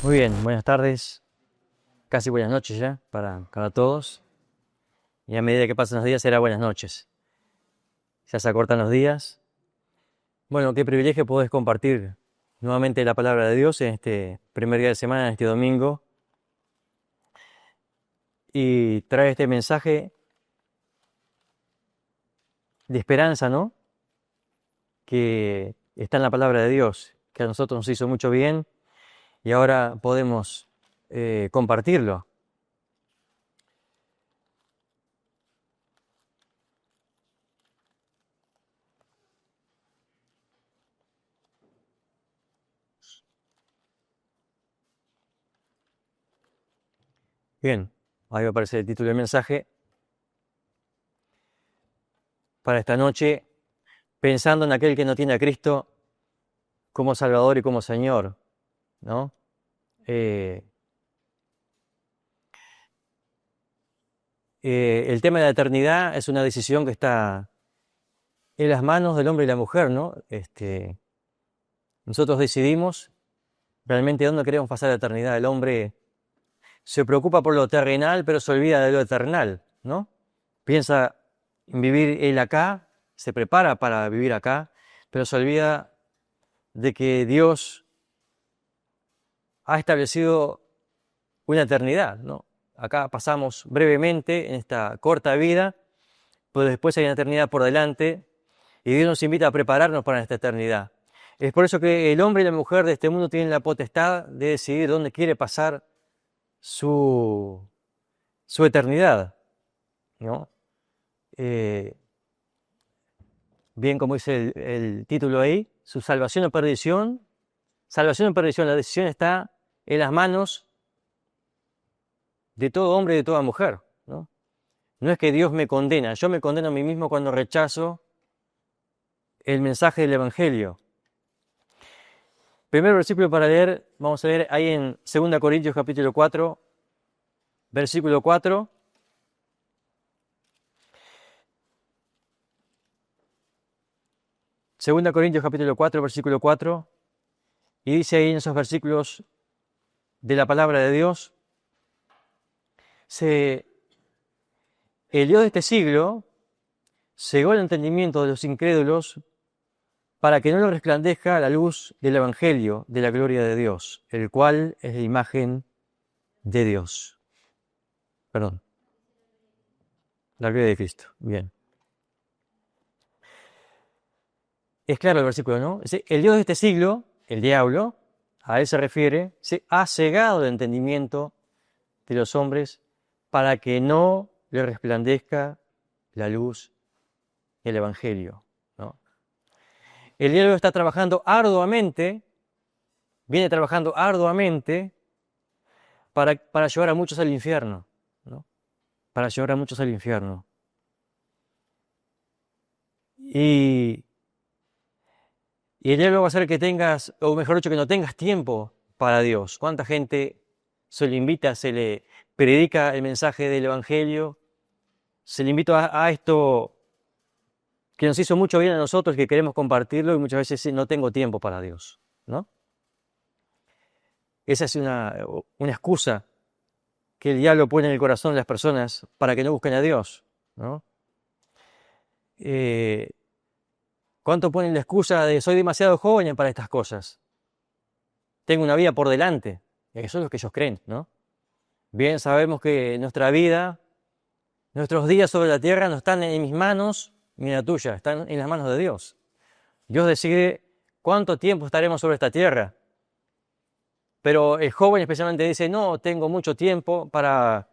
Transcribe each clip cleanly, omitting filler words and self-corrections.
Muy bien, buenas tardes, casi buenas noches ya para todos. Y a medida que pasan los días será buenas noches. Ya se acortan los días. Bueno, qué privilegio poder compartir nuevamente la palabra de Dios en este primer día de semana, en este domingo, y traer este mensaje de esperanza, ¿no? Que está en la palabra de Dios, que a nosotros nos hizo mucho bien y ahora podemos compartirlo. Bien, ahí va a aparecer el título del mensaje para esta noche, pensando en aquel que no tiene a Cristo como Salvador y como Señor, ¿no? Eh, el tema de la eternidad es una decisión que está en las manos del hombre y la mujer, ¿no? Nosotros decidimos realmente dónde queremos pasar la eternidad. El hombre se preocupa por lo terrenal, pero se olvida de lo eternal, ¿no? Piensa en vivir él acá, se prepara para vivir acá, pero se olvida de que Dios ha establecido una eternidad, ¿no? Acá pasamos brevemente en esta corta vida, pero después hay una eternidad por delante y Dios nos invita a prepararnos para esta eternidad. Es por eso que el hombre y la mujer de este mundo tienen la potestad de decidir dónde quiere pasar su, su eternidad, ¿no? Eh, Bien, como dice el título ahí, su salvación o perdición, la decisión está en las manos de todo hombre y de toda mujer, ¿no? No es que Dios me condena, yo me condeno a mí mismo cuando rechazo el mensaje del Evangelio. Primer versículo para leer, vamos a leer ahí en 2 Corintios capítulo 4, versículo 4. 2 Corintios capítulo 4, versículo 4, y dice ahí en esos versículos de la palabra de Dios, el Dios de este siglo cegó el entendimiento de los incrédulos para que no les resplandezca la luz del Evangelio de la gloria de Dios, el cual es la imagen de Dios. Perdón, la gloria de Cristo. Bien. Es claro el versículo, ¿no? El Dios de este siglo, el diablo, a él se refiere, se ha cegado el entendimiento de los hombres para que no le resplandezca la luz del Evangelio, ¿no? El diablo está trabajando arduamente, viene trabajando arduamente para llevar a muchos al infierno, ¿no? Para llevar a muchos al infierno. Y, y el diablo va a hacer que tengas, o mejor dicho, que no tengas tiempo para Dios. ¿Cuánta gente se le invita, se le predica el mensaje del Evangelio? Se le invita a esto que nos hizo mucho bien a nosotros, que queremos compartirlo y muchas veces no tengo tiempo para Dios, ¿no? Esa es una excusa que el diablo pone en el corazón de las personas para que no busquen a Dios, ¿no? Eh, ¿Cuánto ponen la excusa de soy demasiado joven para estas cosas? Tengo una vida por delante. Eso es lo que ellos creen, ¿no? Bien, sabemos que nuestra vida, nuestros días sobre la tierra no están en mis manos ni en la tuya, están en las manos de Dios. Dios decide cuánto tiempo estaremos sobre esta tierra. Pero el joven especialmente dice, no, tengo mucho tiempo para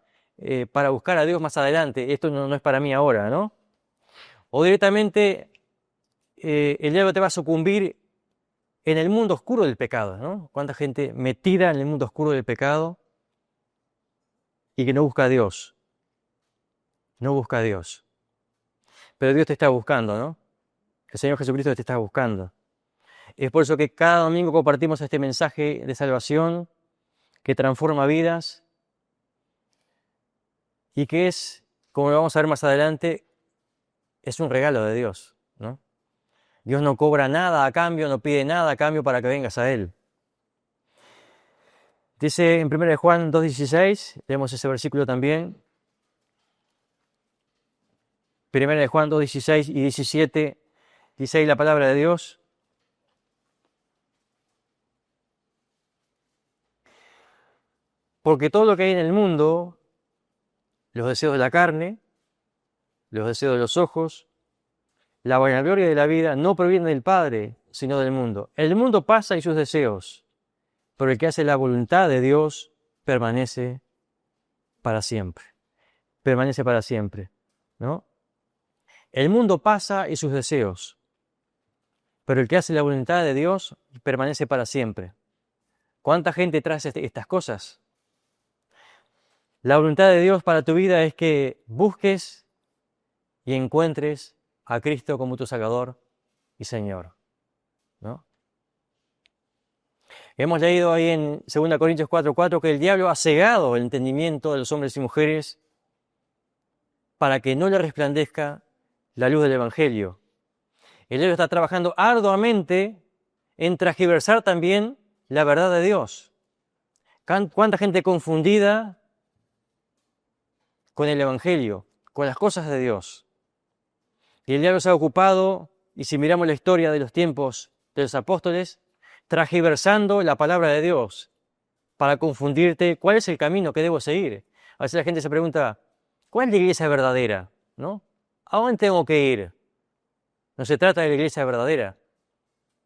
buscar a Dios más adelante. Esto no es para mí ahora, ¿no? O directamente el diablo te va a sucumbir en el mundo oscuro del pecado, ¿no? Cuánta gente metida en el mundo oscuro del pecado y que no busca a Dios, no busca a Dios. Pero Dios te está buscando, ¿no? El Señor Jesucristo te está buscando. Es por eso que cada domingo compartimos este mensaje de salvación que transforma vidas y que es, como lo vamos a ver más adelante, es un regalo de Dios, ¿no? Dios no cobra nada a cambio, no pide nada a cambio para que vengas a Él. Dice en 1 Juan 2:16, leemos ese versículo también. 1 Juan 2:16 y 17, dice ahí la palabra de Dios. Porque todo lo que hay en el mundo, los deseos de la carne, los deseos de los ojos, la vanagloria de la vida, no provienen del Padre, sino del mundo. El mundo pasa y sus deseos, pero el que hace la voluntad de Dios permanece para siempre. Permanece para siempre, ¿no? El mundo pasa y sus deseos, pero el que hace la voluntad de Dios permanece para siempre. ¿Cuánta gente trae estas cosas? La voluntad de Dios para tu vida es que busques y encuentres a Cristo como tu Salvador y Señor, ¿no? Hemos leído ahí en 2 Corintios 4:4 que el diablo ha cegado el entendimiento de los hombres y mujeres para que no le resplandezca la luz del Evangelio. El diablo está trabajando arduamente en transgiversar también la verdad de Dios. ¿Cuánta gente confundida con el Evangelio, con las cosas de Dios? Y el diablo se ha ocupado, y si miramos la historia de los tiempos de los apóstoles, transgiversando la palabra de Dios para confundirte cuál es el camino que debo seguir. A veces la gente se pregunta, ¿cuál es la iglesia verdadera? ¿No? ¿A dónde tengo que ir? No se trata de la iglesia verdadera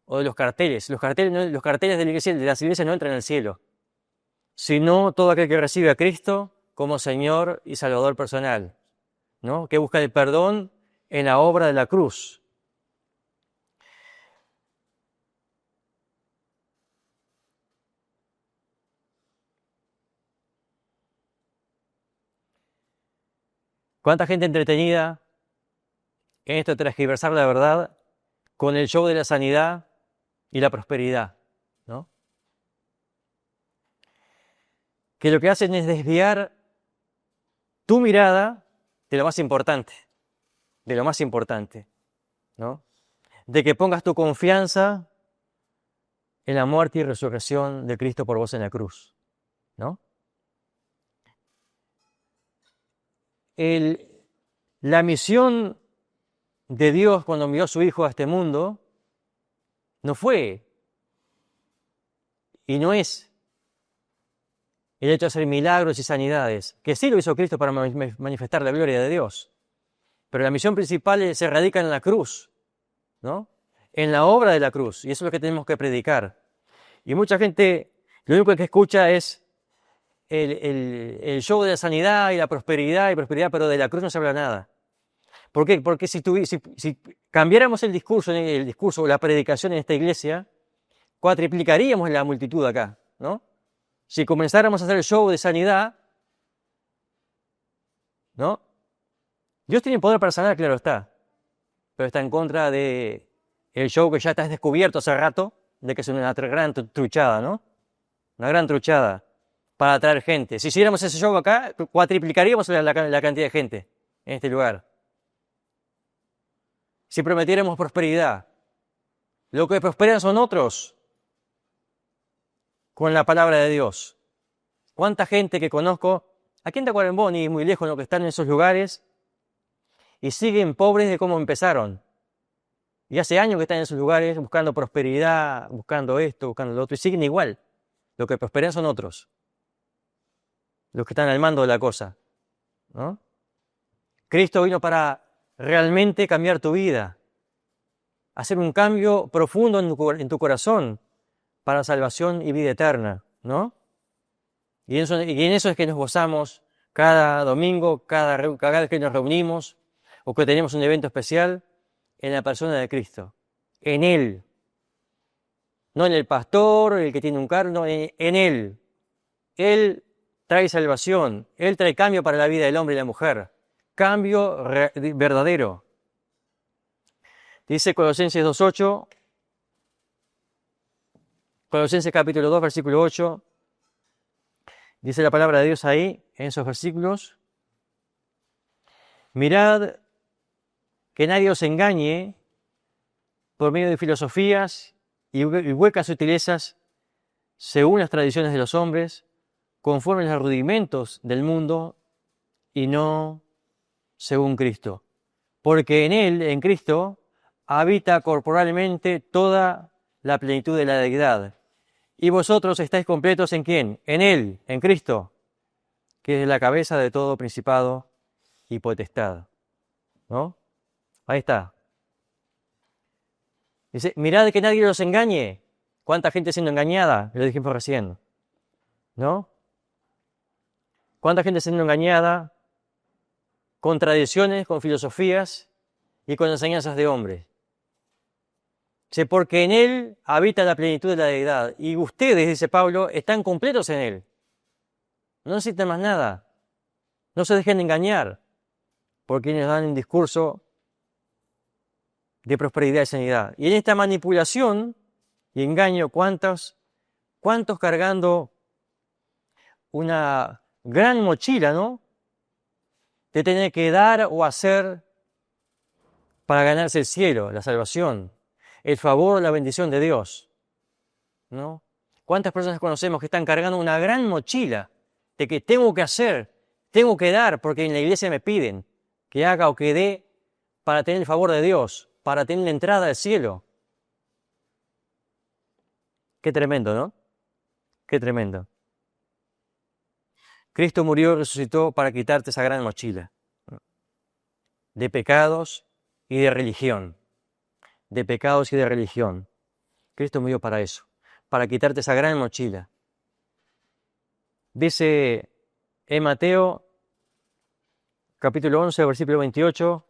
o de los carteles. Los carteles de las iglesias no entran en el cielo, sino todo aquel que recibe a Cristo como Señor y Salvador personal, ¿no? Que busca el perdón en la obra de la cruz. ¿Cuánta gente entretenida en esto de transgiversar la verdad con el show de la sanidad y la prosperidad, ¿no? Que lo que hacen es desviar tu mirada de lo más importante, ¿no? De que pongas tu confianza en la muerte y resurrección de Cristo por vos en la cruz, ¿no? La misión de Dios cuando envió a su Hijo a este mundo no fue y no es el hecho de hacer milagros y sanidades, que sí lo hizo Cristo para manifestar la gloria de Dios. Pero la misión principal se radica en la cruz, ¿no? En la obra de la cruz, y eso es lo que tenemos que predicar. Y mucha gente, lo único que escucha es el show de la sanidad y la prosperidad, pero de la cruz no se habla nada. ¿Por qué? Porque si cambiáramos el discurso o la predicación en esta iglesia, cuatriplicaríamos la multitud acá, ¿no? Si comenzáramos a hacer el show de sanidad, ¿no? Dios tiene poder para sanar, claro está, pero está en contra de el show que ya está descubierto hace rato, de que es una gran truchada, ¿no? Una gran truchada para atraer gente. Si hiciéramos ese show acá, cuatriplicaríamos la cantidad de gente en este lugar. Si prometiéramos prosperidad, lo que prosperan son otros con la palabra de Dios. ¿Cuánta gente que conozco aquí en Tacuarembó, ni muy lejos, lo que están en esos lugares, y siguen pobres de cómo empezaron? Y hace años que están en esos lugares buscando prosperidad, buscando esto, buscando lo otro, y siguen igual. Lo que prosperan son otros, los que están al mando de la cosa, ¿no? Cristo vino para realmente cambiar tu vida, hacer un cambio profundo en tu corazón para salvación y vida eterna, ¿no? Y en eso es que nos gozamos cada domingo, cada vez que nos reunimos o que tenemos un evento especial, en la persona de Cristo, en Él. No en el pastor, el que tiene un cargo, no, en Él. Él trae salvación, Él trae cambio para la vida del hombre y la mujer, cambio verdadero. Dice Colosenses 2:8, Colosenses capítulo 2, versículo 8, dice la palabra de Dios ahí, en esos versículos: mirad que nadie os engañe por medio de filosofías y huecas sutilezas según las tradiciones de los hombres, conforme a los rudimentos del mundo y no según Cristo. Porque en Él, en Cristo, habita corporalmente toda la plenitud de la deidad. Y vosotros estáis completos ¿en quién? En Él, en Cristo, que es la cabeza de todo principado y potestad. ¿No? Ahí está. Dice, mirad que nadie los engañe. ¿Cuánta gente siendo engañada? Lo dijimos recién. ¿No? ¿Cuánta gente siendo engañada con tradiciones, con filosofías y con enseñanzas de hombres? Dice, porque en Él habita la plenitud de la deidad. Y ustedes, dice Pablo, están completos en Él. No necesitan más nada. No se dejen engañar por quienes dan un discurso de prosperidad y sanidad. Y en esta manipulación y engaño, ¿cuántos cargando una gran mochila, ¿no? De tener que dar o hacer para ganarse el cielo, la salvación, el favor, la bendición de Dios, ¿no? ¿Cuántas personas conocemos que están cargando una gran mochila de que tengo que hacer, tengo que dar, porque en la iglesia me piden que haga o que dé para tener el favor de Dios, para tener la entrada al cielo? Qué tremendo, ¿no? Qué tremendo. Cristo murió y resucitó para quitarte esa gran mochila de pecados y de religión. De pecados y de religión. Cristo murió para eso, para quitarte esa gran mochila. Dice en Mateo, capítulo 11, versículo 28,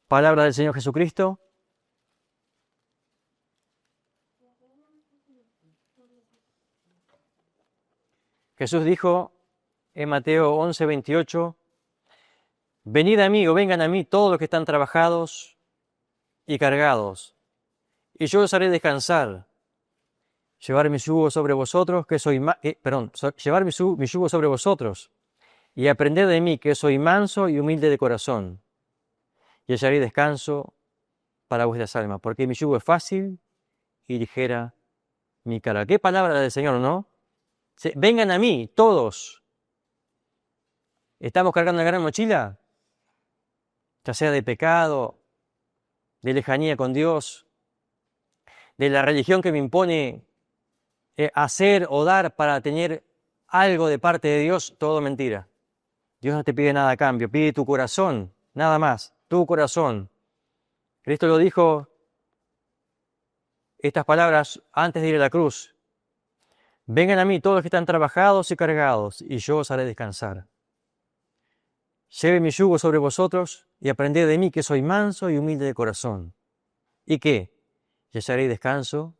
palabra del Señor Jesucristo. Jesús dijo en Mateo 11, 28, venid a mí o vengan a mí todos los que están trabajados y cargados, y yo os haré descansar. Llevar mi yugo sobre vosotros, llevar mi yugo sobre vosotros, y aprended de mí, que soy manso y humilde de corazón, y hallaré descanso para vuestras almas, porque mi yugo es fácil y ligera mi carga. Qué palabra del Señor, ¿no? Vengan a mí, todos. ¿Estamos cargando una gran mochila? Ya sea de pecado, de lejanía con Dios, de la religión que me impone hacer o dar para tener algo de parte de Dios, todo mentira. Dios no te pide nada a cambio, pide tu corazón, nada más, tu corazón. Cristo lo dijo, estas palabras antes de ir a la cruz. Vengan a mí todos los que están trabajados y cargados, y yo os haré descansar. Lleve mi yugo sobre vosotros y aprended de mí, que soy manso y humilde de corazón. ¿Y qué? Y hallaré descanso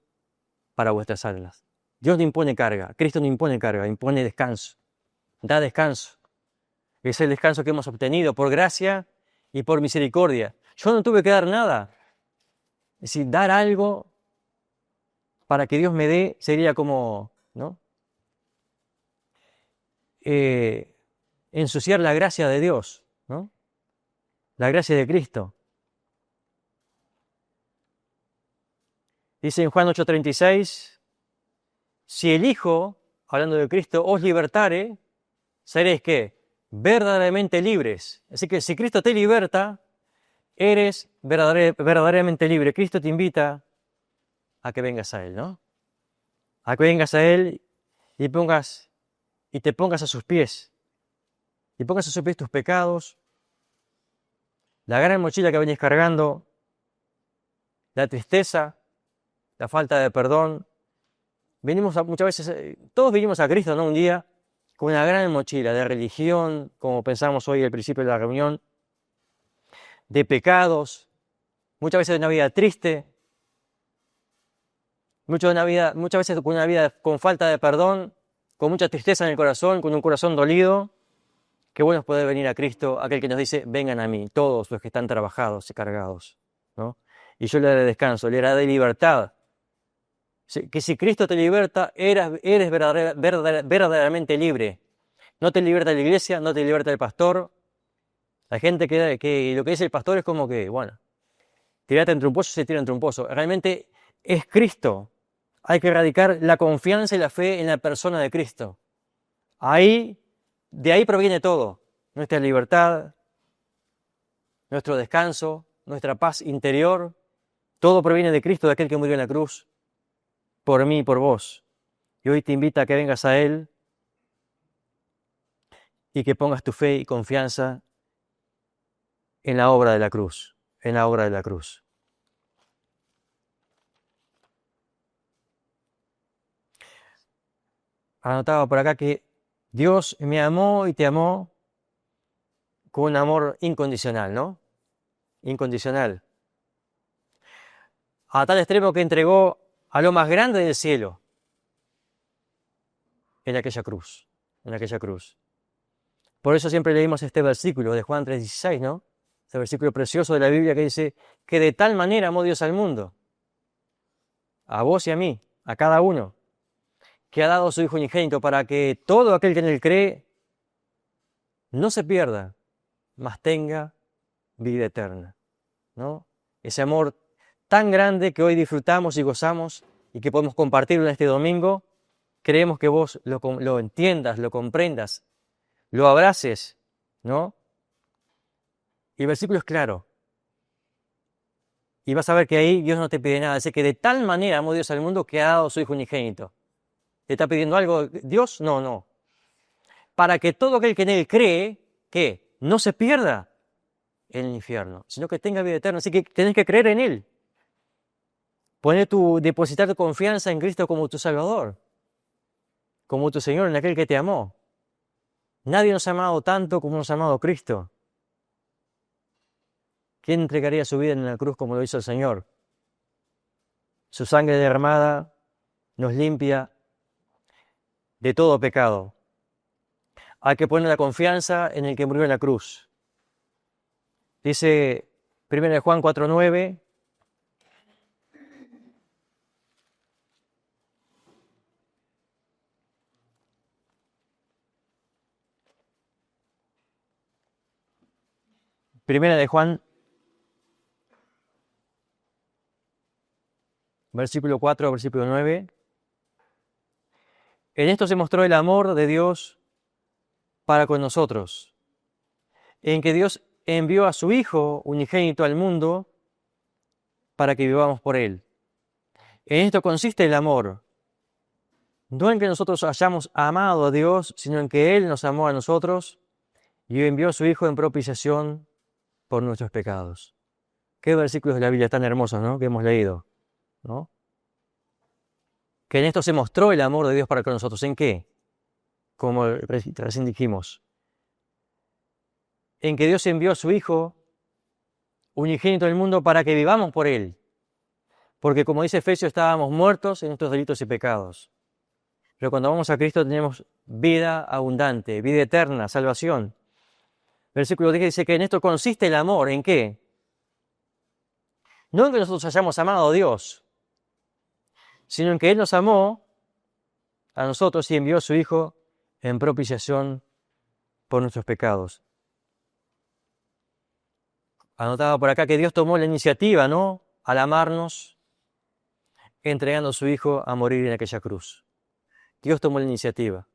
para vuestras almas. Dios no impone carga, Cristo no impone carga, impone descanso. Da descanso. Es el descanso que hemos obtenido por gracia y por misericordia. Yo no tuve que dar nada. Es decir, dar algo para que Dios me dé sería como, ¿no? Ensuciar la gracia de Dios, ¿no? La gracia de Cristo. Dice en Juan 8:36, si el Hijo, hablando de Cristo, os libertare, seréis ¿qué? Verdaderamente libres. Así que si Cristo te liberta, eres verdaderamente libre. Cristo te invita a que vengas a Él, ¿no? A que vengas a Él y te pongas a sus pies. Y pongas a sus pies tus pecados, la gran mochila que venís cargando, la tristeza, la falta de perdón. Muchas veces, todos vinimos a Cristo, ¿no? Un día con una gran mochila de religión, como pensamos hoy al principio de la reunión, de pecados, muchas veces de una vida triste, muchas veces con una vida con falta de perdón, con mucha tristeza en el corazón, con un corazón dolido. Qué bueno es poder venir a Cristo, aquel que nos dice, vengan a mí, todos los que están trabajados y cargados, ¿no? Y yo le daré descanso, le daré libertad. Que si Cristo te liberta, eres verdaderamente libre. No te liberta la iglesia, no te liberta el pastor. La gente que lo que dice el pastor es como que, bueno, tirate entre un pozo, se tira entre un pozo. Realmente es Cristo. Hay que erradicar la confianza y la fe en la persona de Cristo. De ahí proviene todo. Nuestra libertad, nuestro descanso, nuestra paz interior. Todo proviene de Cristo, de aquel que murió en la cruz, por mí y por vos. Y hoy te invita a que vengas a Él y que pongas tu fe y confianza en la obra de la cruz, en la obra de la cruz. Anotaba por acá que Dios me amó y te amó con un amor incondicional, ¿no? Incondicional. A tal extremo que entregó a lo más grande del cielo en aquella cruz, en aquella cruz. Por eso siempre leímos este versículo de Juan 3:16, ¿no? Este versículo precioso de la Biblia que dice que de tal manera amó Dios al mundo, a vos y a mí, a cada uno, que ha dado a su Hijo unigénito para que todo aquel que en Él cree no se pierda, mas tenga vida eterna, ¿no? Ese amor tan grande que hoy disfrutamos y gozamos y que podemos compartirlo en este domingo, creemos que vos lo entiendas, lo comprendas, lo abraces, ¿no? Y el versículo es claro. Y vas a ver que ahí Dios no te pide nada. Dice que de tal manera amó Dios al mundo que ha dado a su Hijo unigénito. ¿Te está pidiendo algo Dios? No, no. Para que todo aquel que en Él cree, ¿qué? No se pierda en el infierno, sino que tenga vida eterna. Así que tenés que creer en Él. Depositar tu confianza en Cristo como tu Salvador, como tu Señor, en aquel que te amó. Nadie nos ha amado tanto como nos ha amado Cristo. ¿Quién entregaría su vida en la cruz como lo hizo el Señor? Su sangre derramada nos limpia de todo pecado. Hay que poner la confianza en el que murió en la cruz. Dice 1 Juan 4:9. Primera de Juan, versículo 4, versículo 9. En esto se mostró el amor de Dios para con nosotros, en que Dios envió a su Hijo unigénito al mundo para que vivamos por Él. En esto consiste el amor, no en que nosotros hayamos amado a Dios, sino en que Él nos amó a nosotros y envió a su Hijo en propiciación por nuestros pecados. Qué versículos de la Biblia tan hermosos, ¿no? Que hemos leído, ¿no? Que en esto se mostró el amor de Dios para con nosotros. ¿En qué? Como recién dijimos, en que Dios envió a su Hijo unigénito al mundo para que vivamos por Él. Porque como dice Efesios, estábamos muertos en nuestros delitos y pecados. Pero cuando vamos a Cristo tenemos vida abundante, vida eterna, salvación. Versículo 10 dice que en esto consiste el amor. ¿En qué? No en que nosotros hayamos amado a Dios, sino en que Él nos amó a nosotros y envió a su Hijo en propiciación por nuestros pecados. Anotaba por acá que Dios tomó la iniciativa, ¿no? Al amarnos, entregando a su Hijo a morir en aquella cruz. Dios tomó la iniciativa.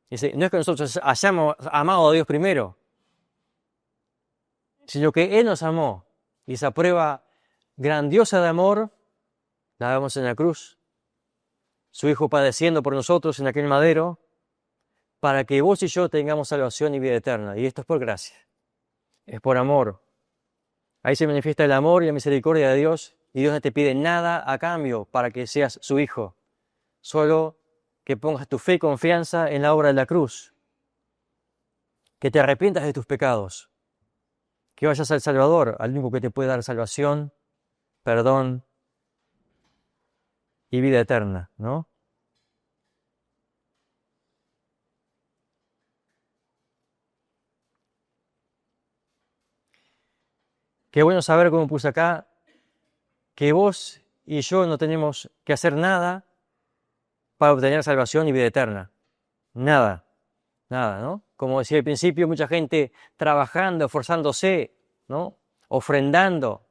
Dice, no es que nosotros hayamos amado a Dios primero, sino que Él nos amó. Y esa prueba grandiosa de amor la vemos en la cruz. Su Hijo padeciendo por nosotros en aquel madero, para que vos y yo tengamos salvación y vida eterna. Y esto es por gracia, es por amor. Ahí se manifiesta el amor y la misericordia de Dios, y Dios no te pide nada a cambio para que seas su hijo. Solo que pongas tu fe y confianza en la obra de la cruz, que te arrepientas de tus pecados, que vayas al Salvador, al único que te puede dar salvación, perdón y vida eterna, ¿no? Qué bueno saber, como puse acá, que vos y yo no tenemos que hacer nada para obtener salvación y vida eterna. Nada, nada, ¿no? Como decía al principio, mucha gente trabajando, esforzándose, ¿no? Ofrendando.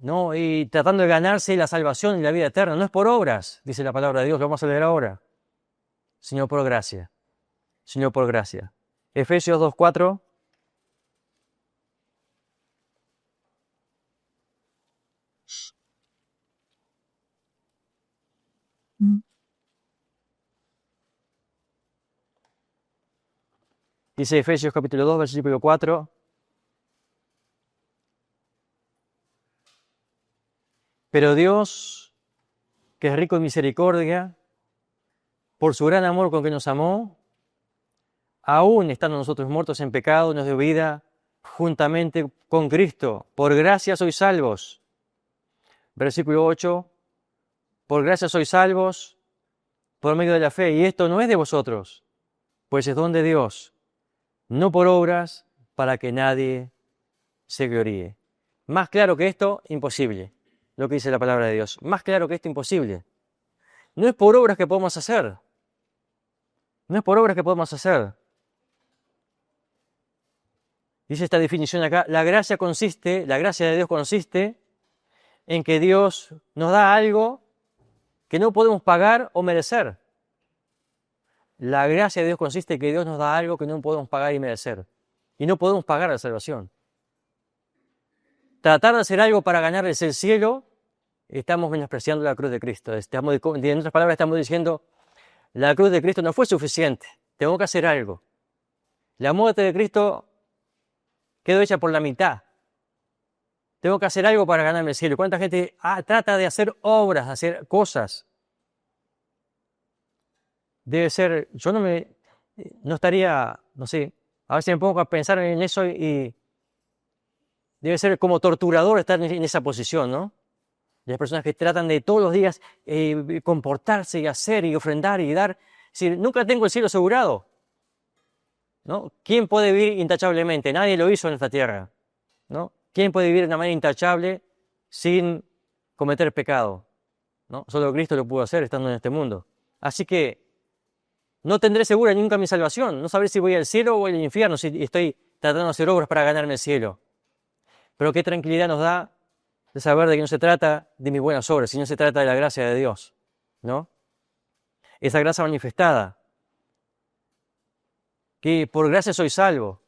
¿no? Y tratando de ganarse la salvación y la vida eterna. No es por obras, dice la palabra de Dios, lo vamos a leer ahora, sino por gracia, sino por gracia. Efesios 2:4. Dice Efesios capítulo 2, versículo 4. Pero Dios, que es rico en misericordia, por su gran amor con que nos amó, aún estando nosotros muertos en pecado, nos dio vida juntamente con Cristo. Por gracia sois salvos. Versículo 8. Por gracia sois salvos por medio de la fe. Y esto no es de vosotros, pues es don de Dios, no por obras, para que nadie se gloríe. Más claro que esto, imposible. Lo que dice la palabra de Dios. Más claro que esto, imposible. No es por obras que podemos hacer. No es por obras que podemos hacer. Dice esta definición acá, la gracia de Dios consiste en que Dios nos da algo que no podemos pagar o merecer. La gracia de Dios consiste en que Dios nos da algo que no podemos pagar y merecer. Y no podemos pagar la salvación. Tratar de hacer algo para ganarles el cielo, estamos menospreciando la cruz de Cristo. En otras palabras, estamos diciendo, la cruz de Cristo no fue suficiente, tengo que hacer algo. La muerte de Cristo quedó hecha por la mitad. Tengo que hacer algo para ganarme el cielo. ¿Cuánta gente trata de hacer obras, de hacer cosas? Debe ser, yo no estaría, no sé, a veces me pongo a pensar en eso y debe ser como torturador estar en esa posición, ¿no? Las personas que tratan de todos los días comportarse y hacer y ofrendar y dar. Es decir, nunca tengo el cielo asegurado, ¿no? ¿Quién puede vivir intachablemente? Nadie lo hizo en esta tierra, ¿no? ¿Quién puede vivir de una manera intachable sin cometer pecado? ¿No? Solo Cristo lo pudo hacer estando en este mundo. Así que no tendré segura nunca mi salvación. No sabré si voy al cielo o al infierno, si estoy tratando de hacer obras para ganarme el cielo. Pero qué tranquilidad nos da de saber de que no se trata de mis buenas obras, sino se trata de la gracia de Dios, ¿no? Esa gracia manifestada, que por gracia soy salvo,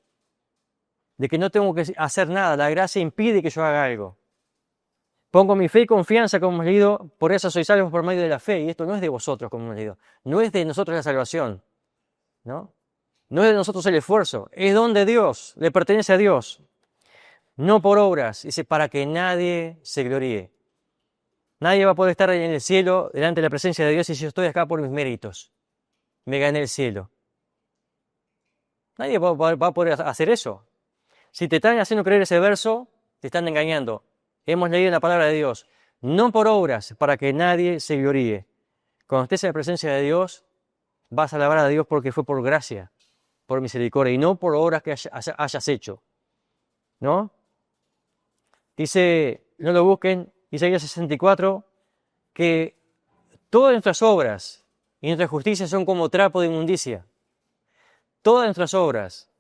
de que no tengo que hacer nada, la gracia impide que yo haga algo. Pongo mi fe y confianza, como hemos leído, por eso soy salvo por medio de la fe, y esto no es de vosotros, como hemos leído, no es de nosotros la salvación, ¿no? No es de nosotros el esfuerzo, es don de Dios, le pertenece a Dios. No por obras, dice, para que nadie se gloríe. Nadie va a poder estar en el cielo delante de la presencia de Dios y si yo estoy acá por mis méritos, me gané el cielo. Nadie va a poder hacer eso. Si te están haciendo creer ese verso, te están engañando. Hemos leído en la palabra de Dios, no por obras, para que nadie se gloríe. Cuando estés en la presencia de Dios, vas a alabar a Dios porque fue por gracia, por misericordia, y no por obras que hayas hecho, ¿no? Dice, no lo busquen, Isaías 64, que todas nuestras obras y nuestras justicias son como trapo de inmundicia. Todas nuestras obras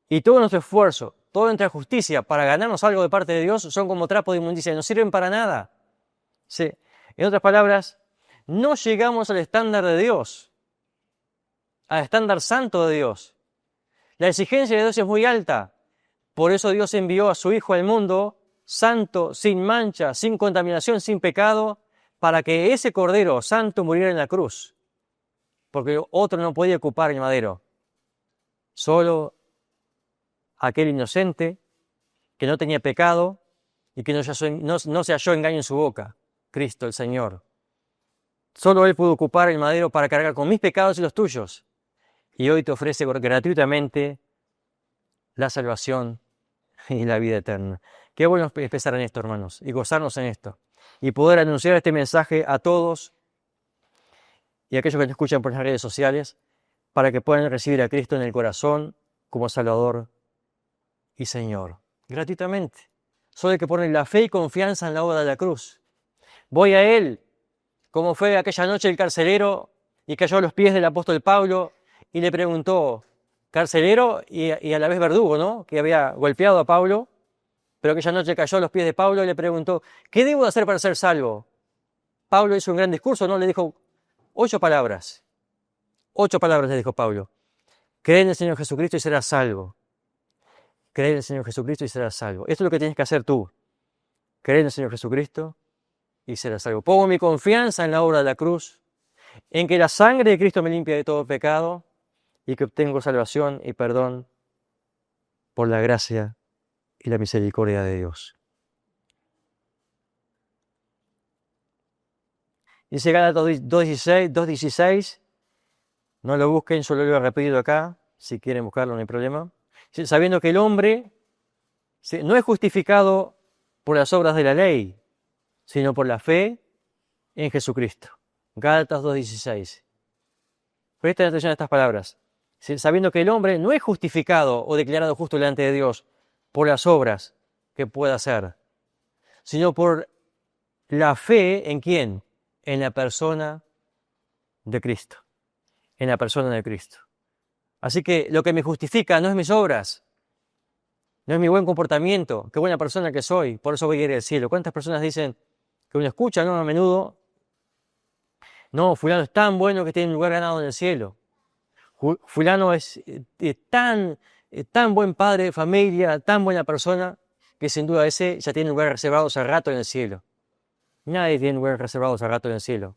y todo nuestro esfuerzo, toda nuestra justicia para ganarnos algo de parte de Dios son como trapo de inmundicia, no sirven para nada. Sí. En otras palabras, no llegamos al estándar de Dios, al estándar santo de Dios. La exigencia de Dios es muy alta. Por eso Dios envió a su Hijo al mundo, santo, sin mancha, sin contaminación, sin pecado, para que ese Cordero santo muriera en la cruz. Porque otro no podía ocupar el madero. Solo aquel inocente que no tenía pecado y que no se halló engaño en su boca, Cristo el Señor. Solo Él pudo ocupar el madero para cargar con mis pecados y los tuyos. Y hoy te ofrece gratuitamente la salvación y la vida eterna. Qué bueno empezar en esto, hermanos, y gozarnos en esto. Y poder anunciar este mensaje a todos y a aquellos que nos escuchan por las redes sociales para que puedan recibir a Cristo en el corazón como Salvador y Señor. Gratuitamente. Solo hay que poner la fe y confianza en la obra de la cruz. Voy a Él, como fue aquella noche el carcelero y cayó a los pies del apóstol Pablo y le preguntó, carcelero y a la vez verdugo, ¿no? Que había golpeado a Pablo, pero aquella noche cayó a los pies de Pablo y le preguntó, ¿qué debo hacer para ser salvo? Pablo hizo un gran discurso, ¿no? Le dijo 8 palabras. 8 palabras le dijo Pablo. Cree en el Señor Jesucristo y serás salvo. Cree en el Señor Jesucristo y serás salvo. Esto es lo que tienes que hacer tú. Cree en el Señor Jesucristo y serás salvo. Pongo mi confianza en la obra de la cruz, en que la sangre de Cristo me limpia de todo pecado y que obtengo salvación y perdón por la gracia y la misericordia de Dios. Dice Gálatas 2.16, no lo busquen, solo lo he repetido acá, si quieren buscarlo no hay problema. Sabiendo que el hombre no es justificado por las obras de la ley, sino por la fe en Jesucristo. Gálatas 2.16. Presten atención a estas palabras. Sabiendo que el hombre no es justificado o declarado justo delante de Dios por las obras que pueda hacer, sino por la fe en ¿quién? En la persona de Cristo. En la persona de Cristo. Así que lo que me justifica no es mis obras, no es mi buen comportamiento, qué buena persona que soy, por eso voy a ir al cielo. ¿Cuántas personas dicen que uno escucha, ¿no? A menudo, no, fulano es tan bueno que tiene un lugar ganado en el cielo. Fulano es tan buen padre de familia, tan buena persona, que sin duda ese ya tiene un lugar reservado hace rato en el cielo. Nadie tiene un lugar reservado hace rato en el cielo.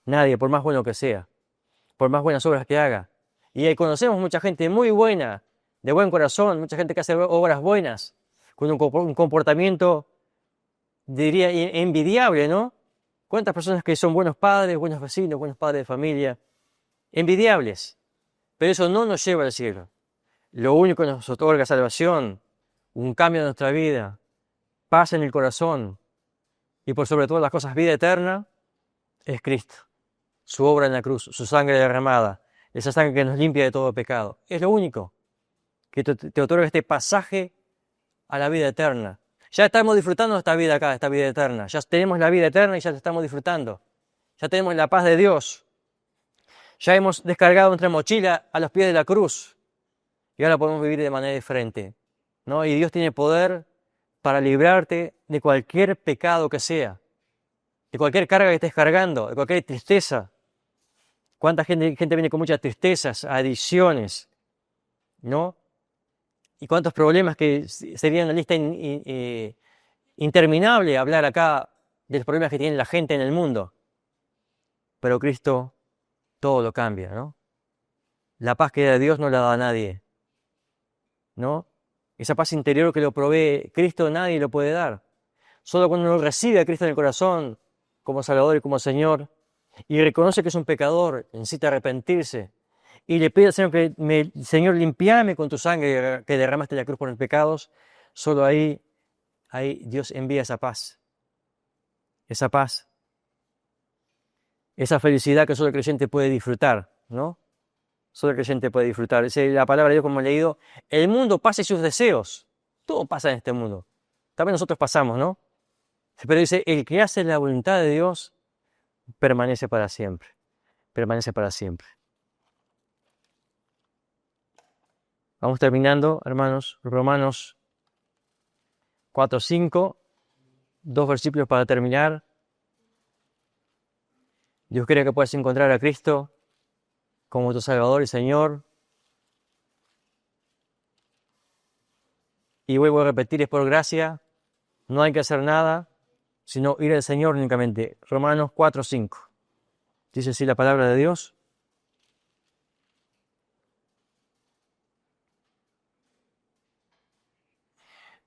Nadie, por más bueno que sea, por más buenas obras que haga. Y ahí conocemos mucha gente muy buena, de buen corazón, mucha gente que hace obras buenas, con un comportamiento, diría, envidiable, ¿no? ¿Cuántas personas que son buenos padres, buenos vecinos, buenos padres de familia? Envidiables. Pero eso no nos lleva al cielo. Lo único que nos otorga salvación, un cambio de nuestra vida, paz en el corazón y por sobre todas las cosas vida eterna, es Cristo. Su obra en la cruz, su sangre derramada, esa sangre que nos limpia de todo pecado. Es lo único que te otorga este pasaje a la vida eterna. Ya estamos disfrutando de esta vida acá, esta vida eterna. Ya tenemos la vida eterna y ya la estamos disfrutando. Ya tenemos la paz de Dios. Ya hemos descargado nuestra mochila a los pies de la cruz. Y ahora podemos vivir de manera diferente, ¿no? Y Dios tiene poder para librarte de cualquier pecado que sea, de cualquier carga que estés cargando, de cualquier tristeza. ¿Cuánta gente viene con muchas tristezas, adicciones, ¿no? Y cuántos problemas que serían una lista interminable hablar acá de los problemas que tiene la gente en el mundo. Pero Cristo todo lo cambia, ¿no? La paz que da Dios no la da a nadie, ¿no? Esa paz interior que lo provee Cristo nadie lo puede dar. Solo cuando uno recibe a Cristo en el corazón como Salvador y como Señor y reconoce que es un pecador, necesita arrepentirse y le pide al Señor Señor, limpiame con tu sangre que derramaste en la cruz por los pecados, solo ahí Dios envía esa paz, esa felicidad que solo el creyente puede disfrutar, ¿no? Solo el creyente puede disfrutar. Es la palabra de Dios, como he leído, el mundo pasa y sus deseos, todo pasa en este mundo, también nosotros pasamos, ¿no? Pero dice, el que hace la voluntad de Dios permanece para siempre, permanece para siempre. Vamos terminando, hermanos, Romanos 4:5, 2 versículos para terminar. Dios quiere que puedas encontrar a Cristo como tu Salvador y Señor. Y vuelvo a repetir, es por gracia, no hay que hacer nada, sino ir al Señor únicamente. Romanos 4:5. Dice así la palabra de Dios.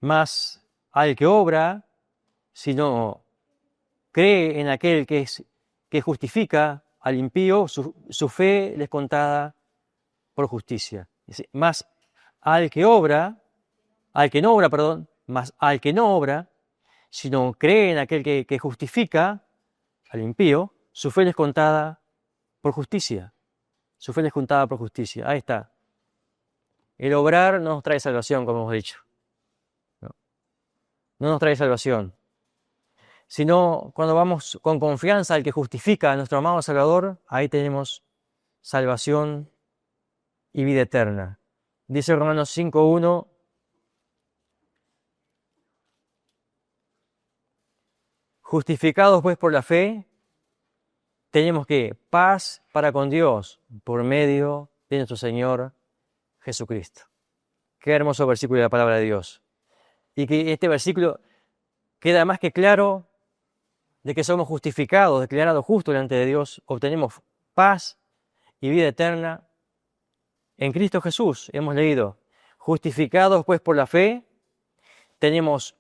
Mas al que obra, si no cree en aquel que justifica al impío, su fe le es contada por justicia. Dice, mas al que no obra, mas al que no obra, sino cree en aquel que justifica al impío, su fe le es contada por justicia. Su fe le es contada por justicia. Ahí está. El obrar no nos trae salvación, como hemos dicho. No nos trae salvación. Sino cuando vamos con confianza al que justifica a nuestro amado Salvador, ahí tenemos salvación y vida eterna. Dice Romanos 5:1, Justificados pues por la fe, tenemos que paz para con Dios por medio de nuestro Señor Jesucristo. Qué hermoso versículo de la palabra de Dios. Y que este versículo queda más que claro de que somos justificados, declarados justos delante de Dios, obtenemos paz y vida eterna en Cristo Jesús. Hemos leído, justificados pues por la fe, tenemos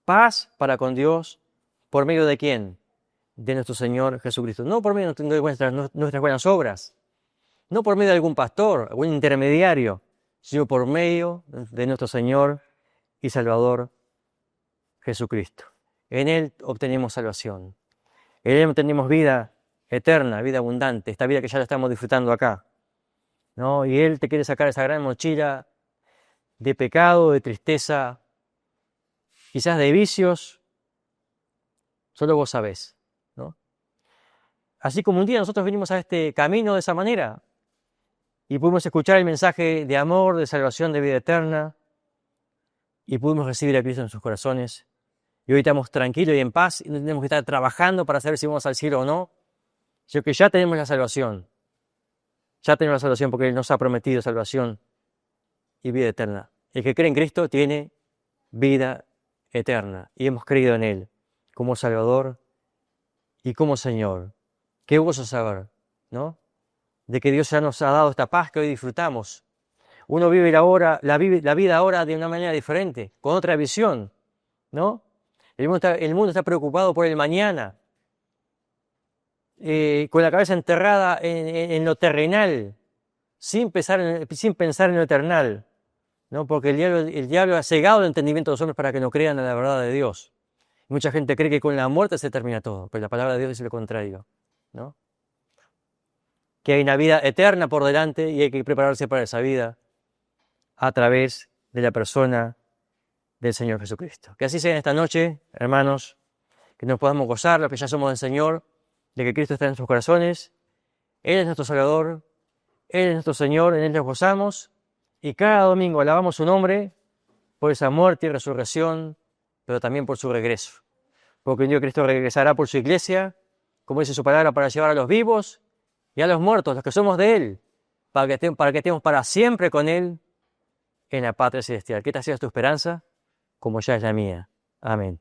paz para con Dios por medio de ¿quién? De nuestro Señor Jesucristo. No por medio de nuestras buenas obras, no por medio de algún pastor, algún intermediario, sino por medio de nuestro Señor y Salvador Jesucristo. En Él obtenemos salvación. En Él obtenemos vida eterna, vida abundante, esta vida que ya la estamos disfrutando acá, ¿no? Y Él te quiere sacar esa gran mochila de pecado, de tristeza, quizás de vicios, solo vos sabés, ¿no? Así como un día nosotros venimos a este camino de esa manera y pudimos escuchar el mensaje de amor, de salvación, de vida eterna y pudimos recibir a Cristo en sus corazones y hoy estamos tranquilos y en paz y no tenemos que estar trabajando para saber si vamos al cielo o no, sino que ya tenemos la salvación. Ya tenemos la salvación porque Él nos ha prometido salvación y vida eterna. El que cree en Cristo tiene vida eterna y hemos creído en Él como Salvador y como Señor. Qué gozo saber, ¿no? De que Dios ya nos ha dado esta paz que hoy disfrutamos. Uno vive la vida ahora de una manera diferente, con otra visión, ¿no? El mundo está preocupado por el mañana, con la cabeza enterrada en lo terrenal, sin pensar en lo eternal, ¿no? Porque el diablo ha cegado el entendimiento de los hombres para que no crean en la verdad de Dios. Mucha gente cree que con la muerte se termina todo, pero la palabra de Dios dice lo contrario, ¿no? Que hay una vida eterna por delante y hay que prepararse para esa vida a través de la persona del Señor Jesucristo. Que así sea en esta noche, hermanos, que nos podamos gozar, los que ya somos del Señor, de que Cristo está en nuestros corazones. Él es nuestro Salvador, Él es nuestro Señor, en Él nos gozamos y cada domingo alabamos su nombre por esa muerte y resurrección, pero también por su regreso. Porque un día Cristo regresará por su iglesia, como dice su palabra, para llevar a los vivos y a los muertos, los que somos de Él, para que estemos para siempre con Él en la patria celestial. Que esta sea tu esperanza, como ya es la mía. Amén.